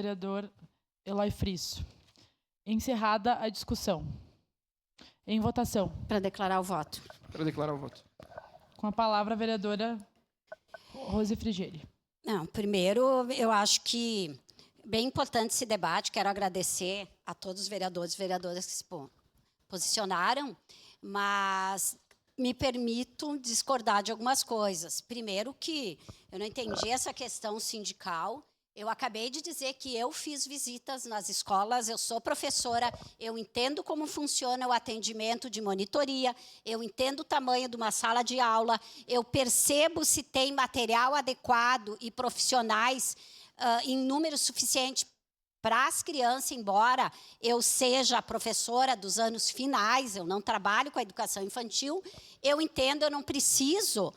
Vereador Eloy Frisso. Encerrada a discussão. Em votação. Para declarar o voto. Para declarar o voto. Com a palavra a vereadora Rose Frigieri. Não, primeiro, eu acho que bem importante esse debate. Quero agradecer a todos os vereadores e vereadoras que se posicionaram, mas me permito discordar de algumas coisas. Primeiro que eu não entendi essa questão sindical. Eu acabei de dizer que eu fiz visitas nas escolas, eu sou professora, eu entendo como funciona o atendimento de monitoria, eu entendo o tamanho de uma sala de aula, eu percebo se tem material adequado e profissionais em número suficiente para as crianças, embora eu seja professora dos anos finais, eu não trabalho com a educação infantil, eu entendo, eu não preciso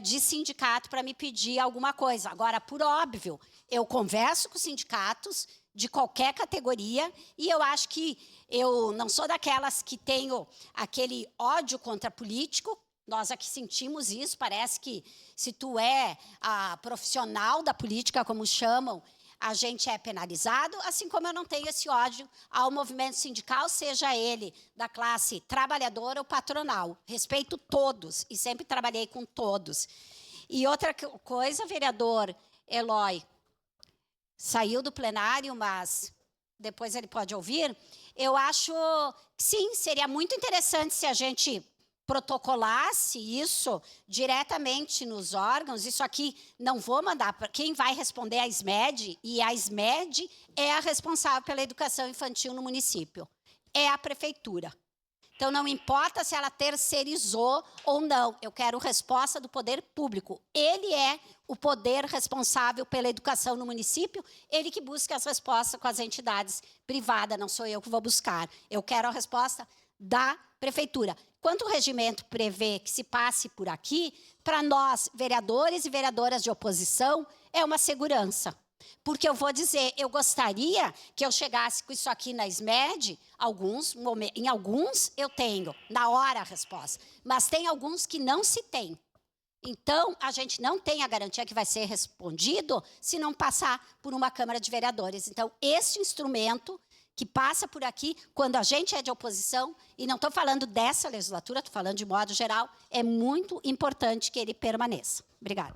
de sindicato para me pedir alguma coisa. Agora, por óbvio, eu converso com sindicatos de qualquer categoria e eu acho que eu não sou daquelas que tenho aquele ódio contra político. Nós aqui sentimos isso, parece que se tu é a profissional da política, como chamam, a gente é penalizado, assim como eu não tenho esse ódio ao movimento sindical, seja ele da classe trabalhadora ou patronal. Respeito todos e sempre trabalhei com todos. E outra coisa, vereador Eloy, saiu do plenário, mas depois ele pode ouvir. Eu acho que sim, seria muito interessante se a gente protocolasse isso diretamente nos órgãos. Isso aqui não vou mandar para quem vai responder é a SMED, e a SMED é a responsável pela educação infantil no município. É a prefeitura. Então, não importa se ela terceirizou ou não, eu quero resposta do poder público. Ele é o poder responsável pela educação no município, ele que busca as respostas com as entidades privadas, não sou eu que vou buscar. Eu quero a resposta da prefeitura. Quanto o regimento prevê que se passe por aqui, para nós, vereadores e vereadoras de oposição, é uma segurança. Porque eu vou dizer, eu gostaria que eu chegasse com isso aqui na SMED, em alguns eu tenho, na hora a resposta, mas tem alguns que não se tem. Então, a gente não tem a garantia que vai ser respondido se não passar por uma Câmara de Vereadores. Então, esse instrumento que passa por aqui, quando a gente é de oposição, e não estou falando dessa legislatura, estou falando de modo geral, é muito importante que ele permaneça. Obrigada.